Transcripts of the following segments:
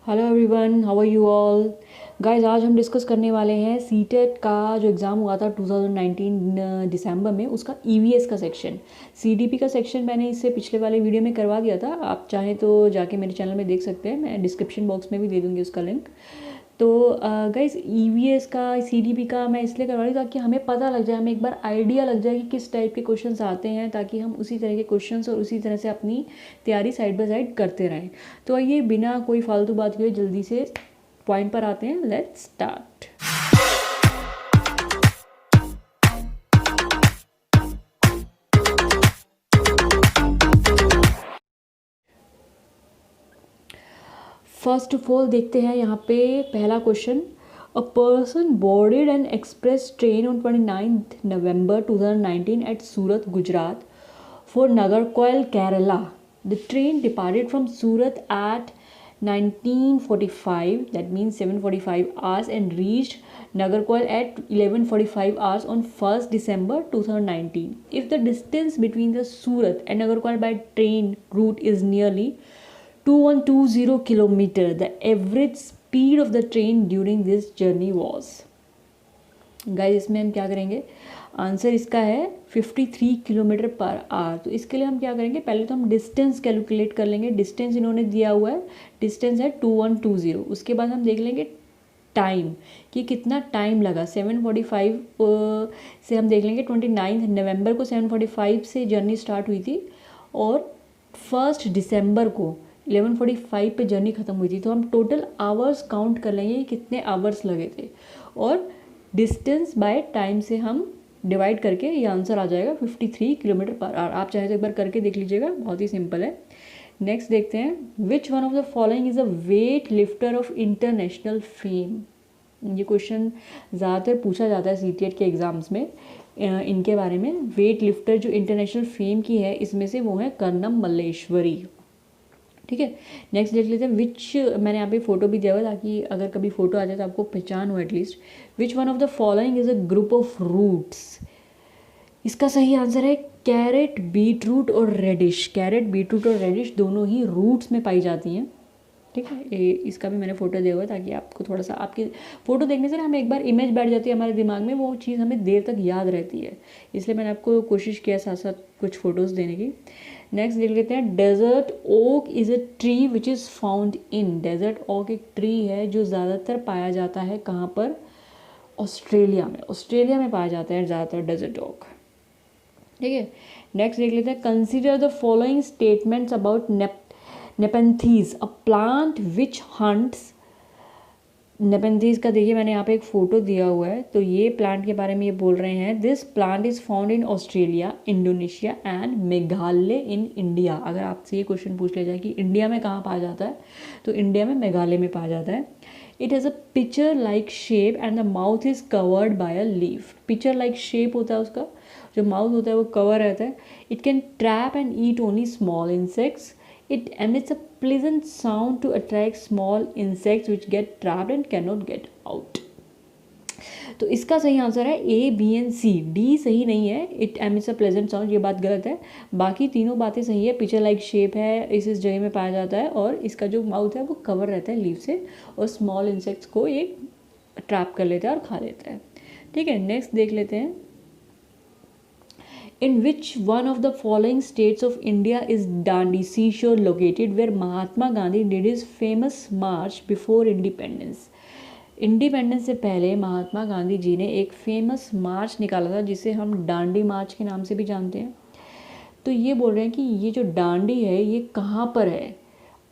Hello everyone, how are you all guys. आज हम discuss करने वाले हैं सीटेट का जो एग्ज़ाम हुआ था 2019 दिसंबर में, उसका ईवीएस का सेक्शन। सीडीपी का सेक्शन मैंने इससे पिछले वाले वीडियो में करवा दिया था। आप चाहें तो जाके मेरे चैनल में देख सकते हैं, मैं डिस्क्रिप्शन बॉक्स में भी दे दूँगी उसका लिंक। तो गाइस, ईवीएस का सीडीपी का मैं इसलिए करवा रही हूँ ताकि हमें पता लग जाए, हमें एक बार आइडिया लग जाए कि किस टाइप के क्वेश्चंस आते हैं, ताकि हम उसी तरह के क्वेश्चंस और उसी तरह से अपनी तैयारी साइड बाय साइड करते रहें। तो आइए बिना कोई फालतू बात किए जल्दी से पॉइंट पर आते हैं। Let's start. First of all देखते हैं यहाँ पे पहला question. A person boarded an express train on 29 November 2019 at Surat, Gujarat for Nagarcoil, Kerala. The train departed from Surat at 19:45, that means 7:45 hours, and reached Nagarcoil at 11:45 hours on 1st December 2019. If the distance between the Surat and Nagarcoil by train route is nearly 2120 kilometer, the average speed of the train during this journey was. Guys, इसमें हम क्या करेंगे, answer इसका है 53 kilometre per hour. तो इसके लिए हम क्या करेंगे, पहले तो हम डिस्टेंस कैलकुलेट कर लेंगे। डिस्टेंस इन्होंने दिया हुआ है, डिस्टेंस है 2120। उसके बाद हम देख लेंगे टाइम कि कितना टाइम लगा। 7:45 से हम देख लेंगे 29 नवंबर को 7:45 से जर्नी स्टार्ट हुई थी और 1 दिसंबर को 11:45 पे जर्नी ख़त्म हुई थी। तो हम टोटल आवर्स काउंट कर लेंगे कि कितने आवर्स लगे थे, और डिस्टेंस बाय टाइम से हम डिवाइड करके ये आंसर आ जाएगा 53 किलोमीटर पर आवर। आप चाहे तो एक बार करके देख लीजिएगा, बहुत ही सिंपल है। नेक्स्ट देखते हैं, which one of the following is a weight lifter of international fame. ये क्वेश्चन ज़्यादातर पूछा जाता है सीटीएट के एग्ज़ाम्स में इनके बारे में। वेट लिफ्टर जो इंटरनेशनल फेम की है, इसमें से वो है कर्नम मल्लेश्वरी। ठीक है, नेक्स्ट देख लेते हैं। विच, मैंने यहाँ पे फोटो भी दिया हुआ ताकि अगर कभी फोटो आ जाए तो आपको पहचान हो at least. Which one of the following is a group of roots. इसका सही आंसर है कैरेट, बीट रूट और रेडिश। कैरेट, बीट रूट और रेडिश दोनों ही रूट्स में पाई जाती हैं। ठीक है, इसका भी मैंने फोटो दिया हुआ है ताकि आपको थोड़ा सा, आपकी फ़ोटो देखने से ना हमें एक बार इमेज बैठ जाती है हमारे दिमाग में, वो चीज़ हमें देर तक याद रहती है। इसलिए मैंने आपको कोशिश किया साथ साथ कुछ फ़ोटोज़ देने की। नेक्स्ट देख लेते हैं, desert oak is a tree which is found in. Desert oak एक ट्री है जो ज़्यादातर पाया जाता है कहाँ पर, ऑस्ट्रेलिया में। ऑस्ट्रेलिया में पाया जाता है ज़्यादातर डेजर्ट ओक। ठीक है, नेक्स्ट देख लेते हैं, consider the following statements about Nepenthes, a plant which hunts. Nepenthes का देखिए मैंने यहाँ पे एक फ़ोटो दिया हुआ है, तो ये प्लांट के बारे में ये बोल रहे हैं, this plant is found in Australia, Indonesia and Meghalaya in India. अगर आपसे ये क्वेश्चन पूछ लिया जाए कि इंडिया में कहाँ पाया जाता है, तो इंडिया में मेघालय में पाया जाता है। It has a picture like shape and the mouth is covered by a leaf. Picture like shape होता है उसका, जो माउथ होता है वो कवर रहता है। It can trap and eat only small insects. It emits a pleasant sound to attract small insects which get trapped and cannot get out. तो इसका सही आंसर है A, B and C. D सही नहीं है, it emits a pleasant sound, ये बात गलत है। बाकी तीनों बातें सही है। पिक्चर लाइक शेप है, इस जगह में पाया जाता है, और इसका जो माउथ है वो कवर रहता है लीफ से, और स्मॉल इंसेक्ट्स को ये ट्रैप कर लेता है और खा लेता है। ठीक है, नेक्स्ट देख लेते हैं, in which one of the following states of India is Dandi seashore located, where Mahatma Gandhi did his famous march before independence. Independence से पहले महात्मा गांधी जी ने एक फेमस मार्च निकाला था जिसे हम डांडी मार्च के नाम से भी जानते हैं। तो ये बोल रहे हैं कि ये जो डांडी है ये कहाँ पर है,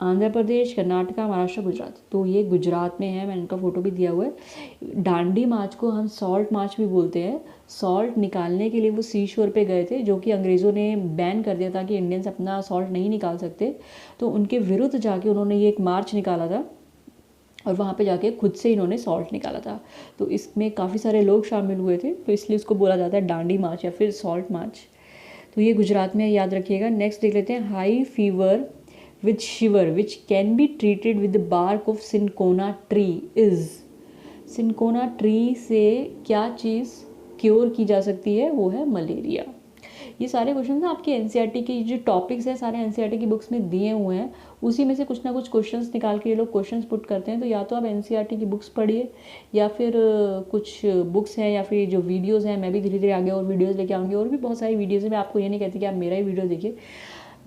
आंध्र प्रदेश, कर्नाटका, महाराष्ट्र, गुजरात। तो ये गुजरात में है, मैंने उनका फ़ोटो भी दिया हुआ है। डांडी मार्च को हम सॉल्ट मार्च भी बोलते हैं। सॉल्ट निकालने के लिए वो सी शोर पे गए थे, जो कि अंग्रेज़ों ने बैन कर दिया था कि इंडियंस अपना सॉल्ट नहीं निकाल सकते। तो उनके विरुद्ध जाके उन्होंने ये एक मार्च निकाला था, और वहाँ पे जाके खुद से इन्होंने सॉल्ट निकाला था। तो इसमें काफ़ी सारे लोग शामिल हुए थे, तो इसलिए उसको बोला जाता है डांडी मार्च या फिर सॉल्ट मार्च। तो ये गुजरात में, याद रखिएगा। नेक्स्ट देख लेते हैं, high fever with shiver which can be treated with the bark of cinchona tree is। cinchona tree से क्या चीज़ क्योर की जा सकती है, वो है मलेरिया। ये सारे क्वेश्चन ना आपके एनसीईआरटी की जो टॉपिक्स है सारे एनसीईआरटी की बुक्स में दिए हुए हैं, उसी में से कुछ ना कुछ क्वेश्चंस निकाल के ये लोग क्वेश्चंस पुट करते हैं। तो या तो आप एनसीईआरटी की बुक्स पढ़िए, या फिर कुछ बुक्स हैं, या फिर जो वीडियोज़ हैं, मैं भी धीरे धीरे आगे और वीडियोज़ लेके आऊँगी, और भी बहुत सारी वीडियोज़ हैं। मैं आपको ये नहीं कहती कि आप मेरा ही वीडियो देखिए,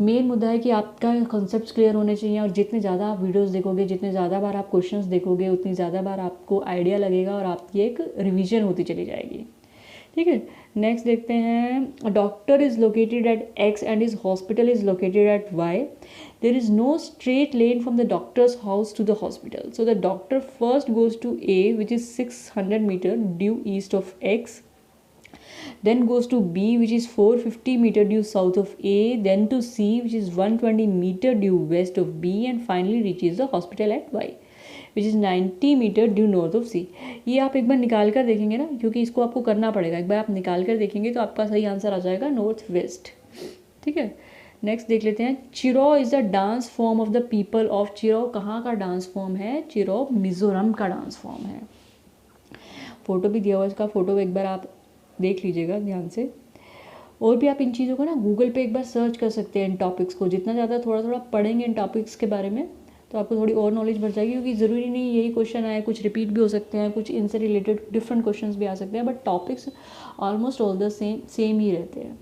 मेन मुद्दा है कि आपका कॉन्सेप्ट्स क्लियर होने चाहिए, और जितने ज़्यादा आप वीडियोस देखोगे, जितने ज़्यादा बार आप क्वेश्चंस देखोगे, उतनी ज़्यादा बार आपको आइडिया लगेगा और आपकी एक रिवीजन होती चली जाएगी। ठीक है, नेक्स्ट देखते हैं, doctor is located at X and his hospital is located at Y. There is no straight lane from the doctor's house to the hospital, so the doctor first goes to A which is 600 metre due east of X, then goes to B which is 450 meter due south of A, then to C which is 120 meter due west of B, and finally reaches the hospital at Y which is 90 meter due north of C। ये आप एक बार निकाल कर देखेंगे ना, क्योंकि इसको आपको करना पड़ेगा, एक बार आप निकाल कर देखेंगे तो आपका सही आंसर आ जाएगा नॉर्थ वेस्ट। ठीक है, नेक्स्ट देख लेते हैं, Cheraw is the dance form of the people of Cheraw. कहाँ का डांस फॉर्म है? चिरो मिजोरम का डांस फॉर्म है। फोटो भी दिया हुआ इसका, फोटो एक बार आप देख लीजिएगा ध्यान से। और भी आप इन चीज़ों को ना गूगल पे एक बार सर्च कर सकते हैं इन टॉपिक्स को। जितना ज़्यादा थोड़ा थोड़ा पढ़ेंगे इन टॉपिक्स के बारे में तो आपको थोड़ी और नॉलेज बढ़ जाएगी, क्योंकि ज़रूरी नहीं यही क्वेश्चन आए, कुछ रिपीट भी हो सकते हैं, कुछ इनसे रिलेटेड डिफरेंट क्वेश्चंस भी आ सकते हैं, but topics almost all the same ही रहते हैं।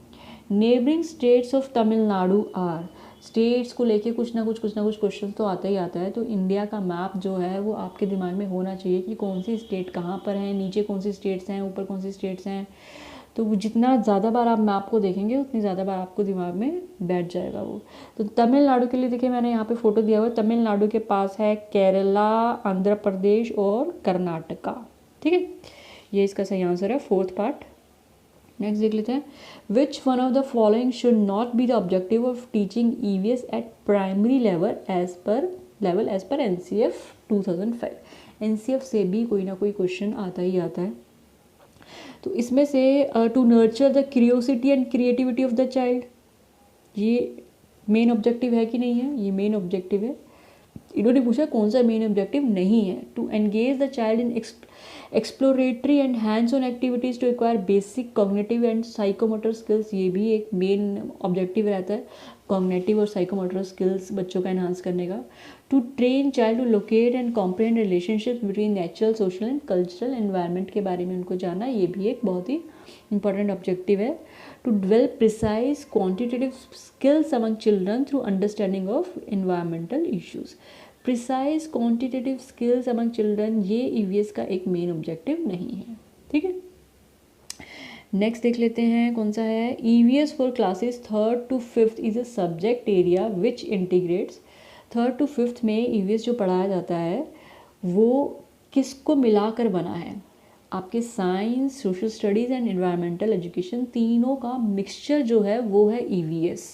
Neighbouring states of Tamil Nadu are, states को लेके कुछ ना कुछ क्वेश्चन तो आता ही आता है। तो इंडिया का मैप जो है वो आपके दिमाग में होना चाहिए कि कौन सी स्टेट कहाँ पर है, नीचे कौन सी स्टेट्स हैं, ऊपर कौन सी स्टेट्स हैं। तो जितना ज़्यादा बार आप मैप को देखेंगे उतनी ज़्यादा बार आपको दिमाग में बैठ जाएगा वो। तो तमिलनाडु के लिए देखिए मैंने यहाँ पे फोटो दिया हुआ है, तमिलनाडु के पास है केरला, आंध्र प्रदेश और कर्नाटका। ठीक है, ये इसका सही आंसर है, फोर्थ पार्ट। नेक्स्ट देख लेते हैं, which one of the following should not be the objective of teaching EVS at primary level as per NCF 2005। NCF से भी कोई ना कोई क्वेश्चन आता ही आता है। तो इसमें से to nurture the curiosity and creativity of the child, ये मेन ऑब्जेक्टिव है कि नहीं है? ये मेन ऑब्जेक्टिव है। इन्होंने पूछा कौन सा मेन ऑब्जेक्टिव नहीं है। To engage the child in exploratory and hands on activities to acquire basic cognitive and psychomotor skills, ये भी एक मेन ऑब्जेक्टिव रहता है, कॉग्निटिव और साइकोमोटर स्किल्स बच्चों का एनहांस करने का। To train child to locate and comprehend relationships between natural, social and cultural environment के बारे में उनको जानना, ये भी एक बहुत ही इंपॉर्टेंट ऑब्जेक्टिव है। To develop precise quantitative skills among children through understanding of environmental issues. Precise quantitative skills among children, ये ईवीएस का एक मेन ऑब्जेक्टिव नहीं है। ठीक है, नेक्स्ट देख लेते हैं कौन सा है, EVS for classes 3rd to 5th is a subject area which integrates. 3rd to 5th में ईवीएस जो पढ़ाया जाता है वो किसको मिलाकर बना है? आपके science, social studies and environmental education, तीनों का मिक्सचर जो है वो है ईवीएस।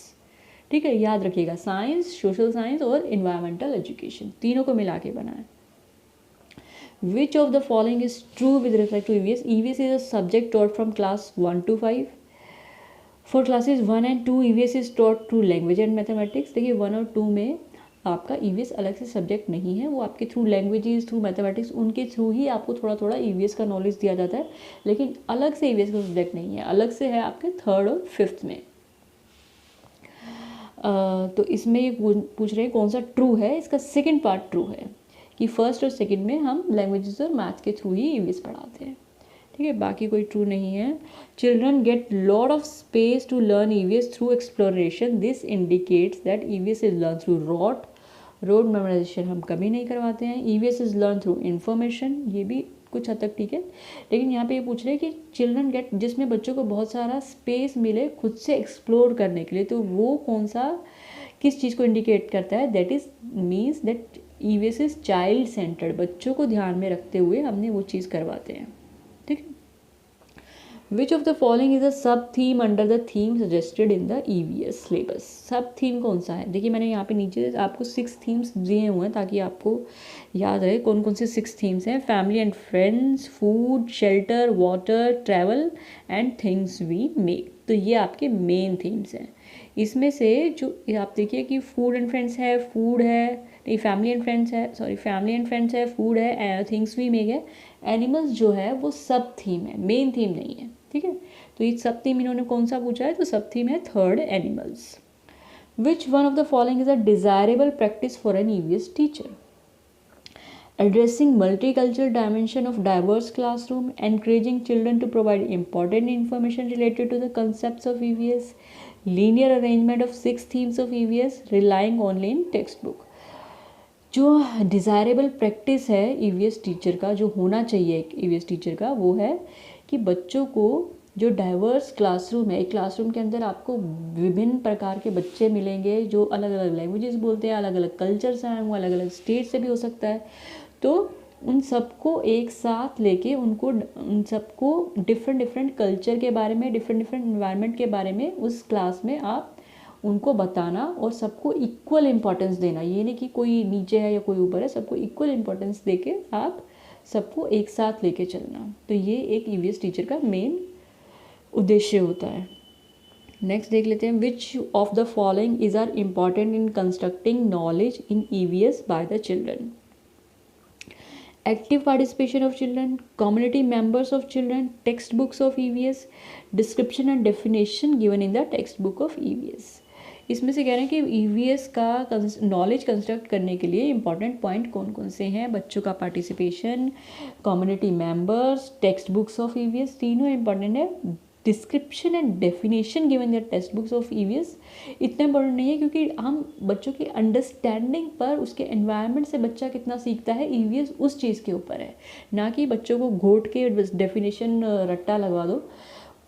ठीक है, याद रखिएगा, साइंस, सोशल साइंस और एनवायरमेंटल एजुकेशन तीनों को मिला के बना है। Which of the following is true with respect to EVS? EVS is a subject taught from class 1 to 5। For classes 1 and 2 EVS is taught through language and mathematics. देखिए 1 और 2 में आपका ईवीएस अलग से सब्जेक्ट नहीं है, वो आपके थ्रू लैंग्वेजेस, थ्रू मैथमेटिक्स, उनके थ्रू ही आपको थोड़ा थोड़ा ईवीएस का नॉलेज दिया जाता है, लेकिन अलग से ईवीएस का सब्जेक्ट नहीं है, अलग से है आपके 3rd और 5th में। तो इसमें ये पूछ रहे हैं कौन सा ट्रू है? इसका सेकंड पार्ट ट्रू है कि फर्स्ट और सेकंड में हम लैंग्वेजेस और मैथ्स के थ्रू ही ईवीएस पढ़ाते हैं। ठीक है, बाकी कोई ट्रू नहीं है। Children get lot of space to learn EVS through exploration, this indicates that EVS is learn through rote memorization हम कभी नहीं करवाते हैं। EVS is learn through information, ये भी कुछ हद तक ठीक है, लेकिन यहाँ पे ये पूछ रहे हैं कि चिल्ड्रन गेट, जिसमें बच्चों को बहुत सारा स्पेस मिले खुद से एक्सप्लोर करने के लिए, तो वो कौन सा किस चीज़ को इंडिकेट करता है? That is means that EVS is child centred, बच्चों को ध्यान में रखते हुए हमने वो चीज़ करवाते हैं। ठीक है, which of the following is a sub theme under the theme suggested in the EVS syllabus? Sub theme कौन सा है? देखिए मैंने यहाँ पे नीचे आपको 6 थीम्स दिए हुए हैं ताकि आपको याद रहे कौन कौन से 6 थीम्स हैं। Family and friends, food, shelter, water, travel and things we make, तो ये आपके मेन थीम्स हैं। इसमें से जो आप देखिए कि फूड एंड फ्रेंड्स है, फूड है, नहीं फैमिली एंड फ्रेंड्स है, सॉरी फैमिली एंड फ्रेंड्स है, फूड है, थिंग्स वी मेक है, एनिमल्स जो है वो सब थीम है, मेन थीम नहीं है। ठीक है, तो ये सब थीम इन्होंने कौन सा पूछा है, तो सब थीम है third animals. Which one of the following is a desirable practice for an EVS teacher? Addressing multicultural dimension of diverse classroom, encouraging children to provide important information related to the concepts of EVS, linear arrangement of 6 themes of EVS, relying only in textbook। जो desirable practice है EVS teacher का, जो होना चाहिए एक EVS teacher का, वो है कि बच्चों को जो डाइवर्स क्लासरूम है, एक क्लासरूम के अंदर आपको विभिन्न प्रकार के बच्चे मिलेंगे जो अलग अलग लैंग्वेजेस बोलते हैं, अलग अलग कल्चर से आए, वो अलग अलग स्टेट से भी हो सकता है। तो उन सबको एक साथ लेके उन सबको डिफरेंट कल्चर के बारे में, डिफरेंट इन्वायरमेंट के बारे में उस क्लास में आप उनको बताना और सबको इक्वल इम्पोर्टेंस देना। ये नहीं कि कोई नीचे है या कोई ऊपर है, सबको इक्वल इम्पोर्टेंस देके आप सबको एक साथ लेके चलना। तो ये एक ईवीएस टीचर का मेन उद्देश्य होता है। नेक्स्ट देख लेते हैं, which of the following is are important in constructing knowledge in EVS by the children? Active participation of children, community members of children, textbooks of EVS, description and definition given in the textbook of EVS। इसमें से कह रहे हैं कि EVS का knowledge construct करने के लिए इंपॉर्टेंट पॉइंट कौन कौन से हैं? बच्चों का participation, community members, text books of EVS, तीनों इंपॉर्टेंट है। Description and definition given the text books of EVS इतना इंपॉर्टेंट नहीं है, क्योंकि हम बच्चों की अंडरस्टैंडिंग पर, उसके एनवायरनमेंट से बच्चा कितना सीखता है, EVS उस चीज़ के ऊपर है, ना कि बच्चों को घोट के डेफिनेशन रट्टा लगवा दो।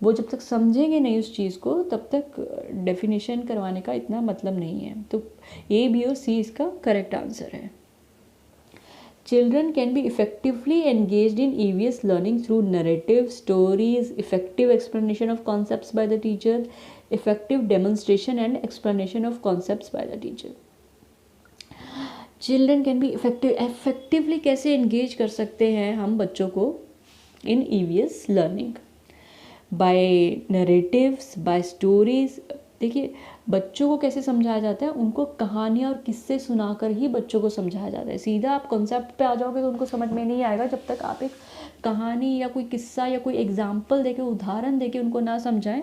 वो जब तक समझेंगे नहीं उस चीज़ को, तब तक डेफिनेशन करवाने का इतना मतलब नहीं है। तो A, B और C इसका करेक्ट आंसर है। Children can be effectively engaged in EVS learning through narrative, stories, effective explanation of concepts by the teacher, effective demonstration and explanation of concepts by the teacher। Children can be effectively कैसे engage कर सकते हैं हम बच्चों को in EVS learning? By narratives, by stories। देखिए बच्चों को कैसे समझाया जाता है, उनको कहानियाँ और किस्से सुनाकर ही बच्चों को समझाया जाता है। सीधा आप कॉन्सेप्ट पे आ जाओगे तो उनको समझ में नहीं आएगा, जब तक आप एक कहानी या कोई किस्सा या कोई एग्जाम्पल देके, उदाहरण देके उनको ना समझाएं,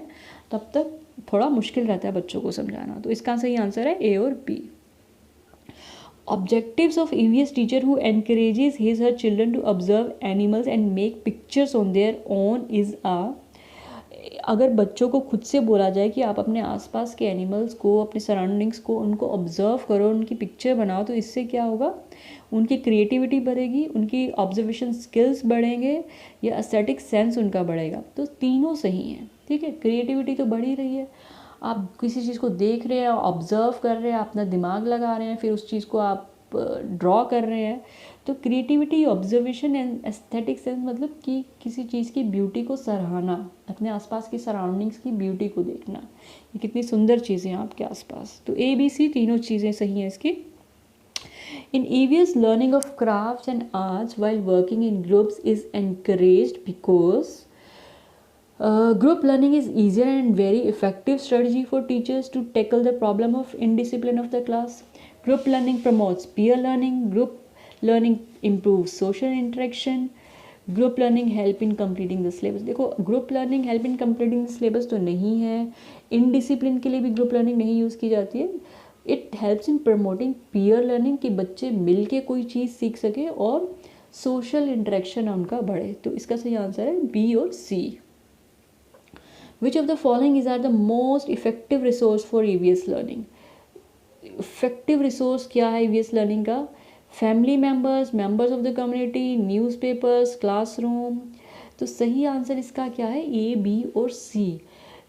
तब तक थोड़ा मुश्किल रहता है बच्चों को समझाना। तो इसका सही आंसर है A और B। Objectives of EVS teacher who encourages his or her children to observe animals and make pictures on their own is a। अगर बच्चों को खुद से बोला जाए कि आप अपने आसपास के एनिमल्स को, अपने सराउंडिंग्स को, उनको ऑब्जर्व करो, उनकी पिक्चर बनाओ, तो इससे क्या होगा, उनकी क्रिएटिविटी बढ़ेगी, उनकी ऑब्जर्वेशन स्किल्स बढ़ेंगे, या एस्थेटिक सेंस उनका बढ़ेगा। तो तीनों सही हैं, ठीक है। क्रिएटिविटी तो बढ़ ही रही है, आप किसी चीज़ को देख रहे हैं, ऑब्जर्व कर रहे हैं, अपना दिमाग लगा रहे हैं, फिर उस चीज़ को आप ड्रॉ कर रहे हैं। तो creativity, observation and aesthetic sense मतलब कि किसी चीज़ की ब्यूटी को सराहना, अपने आसपास की सराउंडिंग्स की ब्यूटी को देखना, ये कितनी सुंदर चीज़ें हैं आपके आसपास। तो A, B, C तीनों चीज़ें सही हैं इसकी। In EVS, learning of crafts and arts while working in groups is encouraged because group learning is easier and very effective strategy for teachers to tackle the problem of indiscipline of the class. Group learning promotes peer learning. Group learning improves social interaction. Group learning help in completing the syllabus। देखो group learning help in completing the syllabus तो नहीं है, indiscipline के लिए भी group learning नहीं use की जाती है। It helps in promoting peer learning कि बच्चे मिल के कोई चीज़ सीख सके और social interaction उनका बढ़े। तो इसका सही आंसर है B और C। Which of the following is are the most effective resource for EVS learning? Effective resource क्या है EVS learning का? Family members, members of the community, newspapers, classroom। तो सही आंसर इसका क्या है, A, B और C।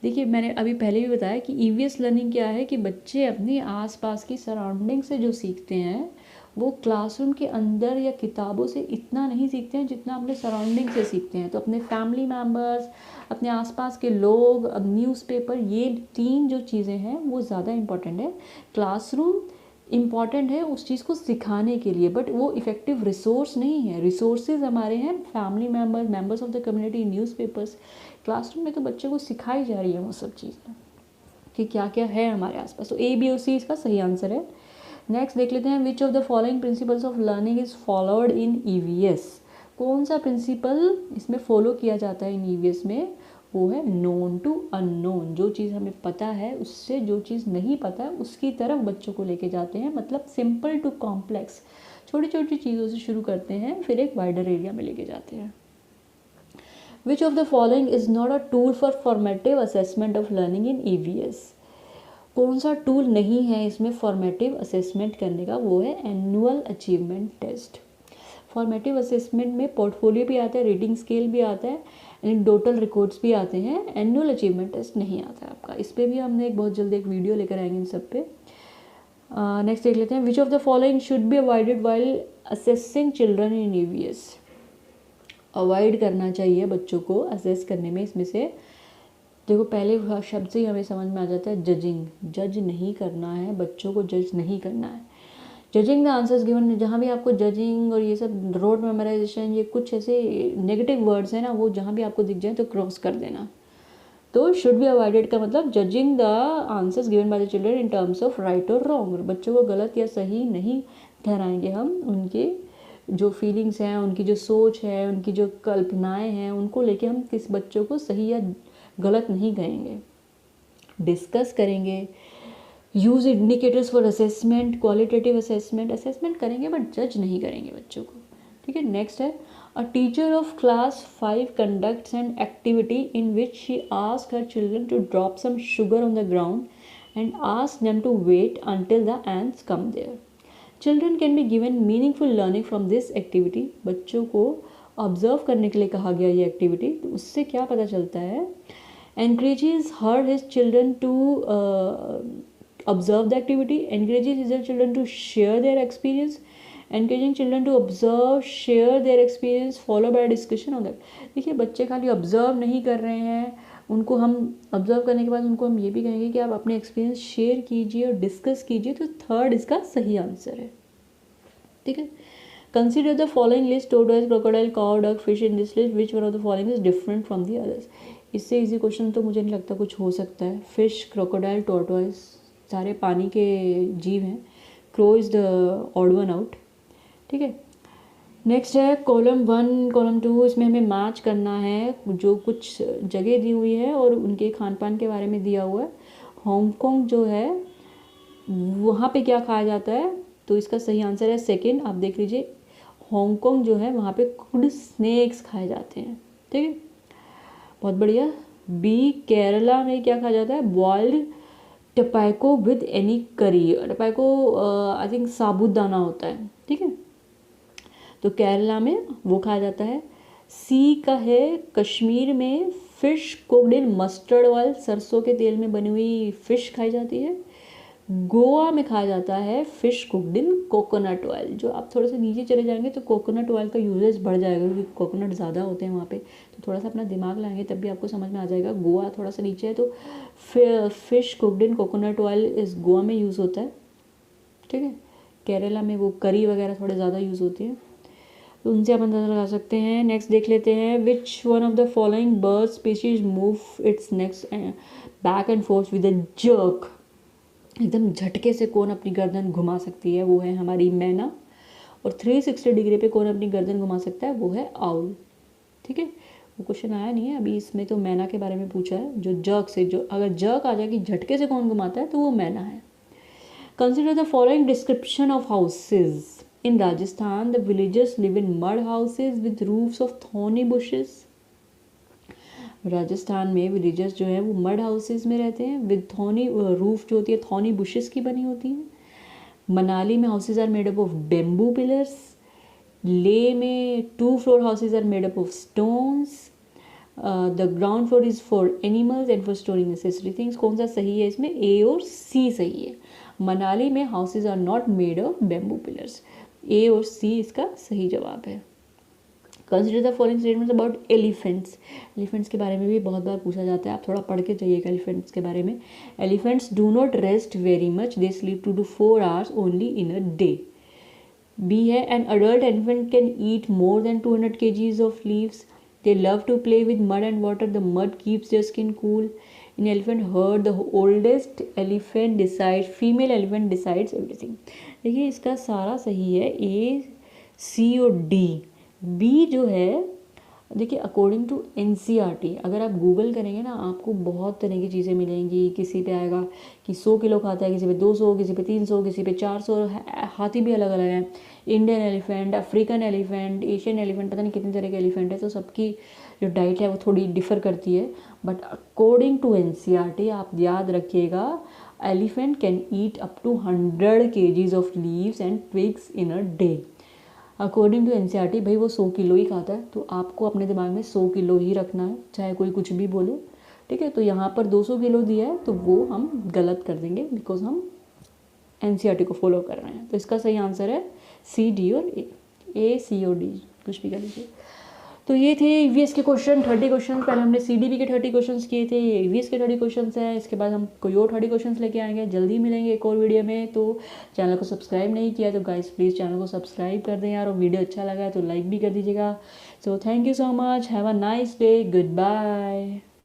देखिए मैंने अभी पहले भी बताया कि EVS लर्निंग क्या है कि बच्चे अपने आसपास की सराउंडिंग से जो सीखते हैं वो क्लासरूम के अंदर या किताबों से इतना नहीं सीखते हैं जितना अपने सराउंडिंग से सीखते हैं। तो अपने फैमिली मेम्बर्स, अपने आसपास के लोग, अब न्यूज़पेपर, ये तीन जो चीज़ें हैं वो ज़्यादा इम्पॉर्टेंट है। क्लासरूम इम्पॉर्टेंट है उस चीज़ को सिखाने के लिए, बट वो इफ़ेक्टिव रिसोर्स नहीं है। रिसोर्सेज हमारे हैं family members, members of the community, newspapers. Classroom में तो बच्चे को सिखाई जा रही है वो सब चीज़ें कि क्या क्या है हमारे आसपास। तो A, B और C इसका सही आंसर है। नेक्स्ट देख लेते हैं, which of the following principles of learning is followed in EVS। कौन सा प्रिंसिपल इसमें फॉलो किया जाता है इन EVS में, वो है नोन टू अननोन। जो चीज़ हमें पता है उससे जो चीज़ नहीं पता है उसकी तरफ बच्चों को लेके जाते हैं, मतलब सिंपल टू कॉम्प्लेक्स, छोटी छोटी चीज़ों से शुरू करते हैं फिर एक वाइडर एरिया में लेके जाते हैं। Which of the following is not a tool for formative assessment of learning in EVS? कौन सा टूल नहीं है इसमें फॉर्मेटिव असेसमेंट करने का? वो है annual achievement test. Formative assessment में पोर्टफोलियो भी आता है, रेटिंग स्केल भी आता है, एनेक्डोटल रिकॉर्ड्स भी आते हैं, एनुअल अचीवमेंट टेस्ट नहीं आता है आपका। इस पर भी हमने एक बहुत जल्दी एक वीडियो लेकर आएंगे इन सब पे। नेक्स्ट देख लेते हैं, which of the following should be avoided while assessing children in EVS? Avoid करना चाहिए बच्चों को असेस करने में इसमें से, देखो पहले शब्द से ही हमें समझ में आ जाता है जजिंग, जज नहीं करना है बच्चों को, जज नहीं करना है। जजिंग द आंसर्स गिवन, जहाँ भी आपको जजिंग और ये सब रोड मेमोराइजेशन ये कुछ ऐसे नेगेटिव वर्ड्स हैं ना, वो जहाँ भी आपको दिख जाए तो क्रॉस कर देना। तो शुड बी अवॉइडेड का मतलब judging the answers given by the children in terms of right और रॉन्ग। बच्चों को गलत या सही नहीं ठहराएंगे हम, उनके जो फीलिंग्स हैं, उनकी जो सोच है, उनकी जो कल्पनाएं हैं, उनको लेके हम किस बच्चों को सही या गलत नहीं कहेंगे। डिस्कस करेंगे, use indicators for assessment, qualitative assessment करेंगे बट जज नहीं करेंगे बच्चों को। ठीक है, नेक्स्ट है, a teacher of class 5 conducts an activity in which she ask her children to drop some sugar on the ground and ask them to wait until the ants come there. Children can be given meaningful learning from this activity. बच्चों को observe करने के लिए कहा गया ये activity, तो उससे क्या पता चलता है, encourages his children to observe the activity, encourages his children to share their experience, encouraging children to observe, share their experience, follow by discussion on that। देखिए बच्चे खाली ऑब्जर्व नहीं कर रहे हैं, उनको हम ऑब्जर्व करने के बाद उनको हम ये भी कहेंगे कि आप अपने एक्सपीरियंस शेयर कीजिए और डिस्कस कीजिए, तो थर्ड इसका सही आंसर है। ठीक है, consider the following list, tortoise, crocodile, cow, duck, fish in this list, which one of the following is different from the others? इससे इजी क्वेश्चन तो मुझे नहीं लगता कुछ हो सकता है। फिश, क्रोकोडाइल, टोर्टोइज सारे पानी के जीव हैं, crow is the odd one out. ठीक है, नेक्स्ट है कॉलम 1 कॉलम 2, इसमें हमें मैच करना है जो कुछ जगह दी हुई है और उनके खान पान के बारे में दिया हुआ है। हांगकांग जो है वहाँ पे क्या खाया जाता है, तो इसका सही आंसर है सेकंड। आप देख लीजिए, हांगकांग जो है वहाँ पे कुड स्नैक्स खाए जाते हैं। ठीक है, बहुत बढ़िया। बी, केरला में क्या खाया जाता है, बॉइल्ड टपैको विद एनी करी। टपैको आई थिंक साबुदाना होता है। ठीक है, तो केरला में वो खाया जाता है। सी का है कश्मीर में fish cooked in mustard oil, सरसों के तेल में बनी हुई फिश खाई जाती है। गोवा में खाया जाता है fish cooked in coconut oil. जो आप थोड़े से नीचे चले जाएंगे तो कोकोनट ऑयल का यूजेज बढ़ जाएगा क्योंकि कोकोनट ज़्यादा होते हैं वहाँ पे, तो थोड़ा सा अपना दिमाग लाएंगे तब भी आपको समझ में आ जाएगा। गोवा थोड़ा सा नीचे है, तो fish cooked in coconut oil इस गोवा में यूज़ होता है। ठीक है, केरला में वो करी वगैरह थोड़े ज़्यादा यूज़ होती है, तो उनसे आप अंदाज़ा लगा सकते हैं। नेक्स्ट देख लेते हैं, which one of the following bird species move it's next back and fourth with a jerk. एकदम झटके से कौन अपनी गर्दन घुमा सकती है, वो है हमारी मैना। और 360 डिग्री पे कौन अपनी गर्दन घुमा सकता है, वो है आउल। ठीक है, वो क्वेश्चन आया नहीं है अभी इसमें, तो मैना के बारे में पूछा है। जो जर्क से, जो अगर जर्क आ जाए कि झटके से कौन घुमाता है, तो वो मैना है। Consider the following description of houses in Rajasthan. The villagers live in mud houses with roofs of thorny bushes. Rajasthan में विलेजर्स जो है वो मड हाउसेज में रहते हैं विद थॉर्नी रूफ जो होती है थॉर्नी बुशेस की बनी होती है। मनाली में houses are made up of bamboo pillars. Leh में 2 floor houses are made up of stones. The ground floor is for animals and for storing necessary things. कौन सा सही है इसमें, ए और सी सही है। मनाली में houses are not made of bamboo pillars, A और सी इसका सही जवाब है। Consider the following statements about elephants. Elephants के बारे में भी बहुत बार पूछा जाता है, आप थोड़ा पढ़ के जाइएगा एलिफेंट्स के बारे में। Elephants do not rest very much, they sleep 2 to 4 hours only in a day. B है, an adult elephant can eat more than 200 kgs of leaves. They love to play with mud and water, the mud keeps their skin cool. In elephant herd the oldest elephant decide, female elephant decides everything. देखिए इसका सारा सही है, ए, सी और D. B जो है देखिए according to NCERT अगर आप गूगल करेंगे ना आपको बहुत तरह की चीज़ें मिलेंगी। किसी पे आएगा कि 100 किलो खाता है, किसी पे 200, किसी पे 300, किसी पे 400। हाथी भी अलग अलग हैं, Indian elephant, African elephant, Asian elephant, पता नहीं कितने तरह के एलिफेंट है। तो सबकी जो डाइट है वो थोड़ी डिफ़र करती है। बट अकॉर्डिंग टू एनसीईआरटी आप याद रखिएगा, elephant can eat up to 100 kgs of leaves and twigs in a day. According to NCERT भाई वो 100 किलो ही खाता है, तो आपको अपने दिमाग में 100 किलो ही रखना है, चाहे कोई कुछ भी बोले। ठीक है, तो यहाँ पर 200 किलो दिया है तो वो हम गलत कर देंगे बिकॉज हम एनसीईआरटी को फॉलो कर रहे हैं। तो इसका सही आंसर है सी, डी और ए, सी और डी, कुछ भी कर लीजिए। तो ये थे ईवीएस के क्वेश्चन, 30 क्वेश्चन। पहले हमने सीडीपी के 30 क्वेश्चन किए थे, ये ईवीएस के 30 क्वेश्चन हैं। इसके बाद हम कोई और 30 क्वेश्चन लेके आएंगे, जल्दी मिलेंगे एक और वीडियो में। तो चैनल को सब्सक्राइब नहीं किया तो गाइस प्लीज़ चैनल को सब्सक्राइब कर दें यार, और वीडियो अच्छा लगा है तो लाइक भी कर दीजिएगा। So thank you so much, have a nice day, good bye.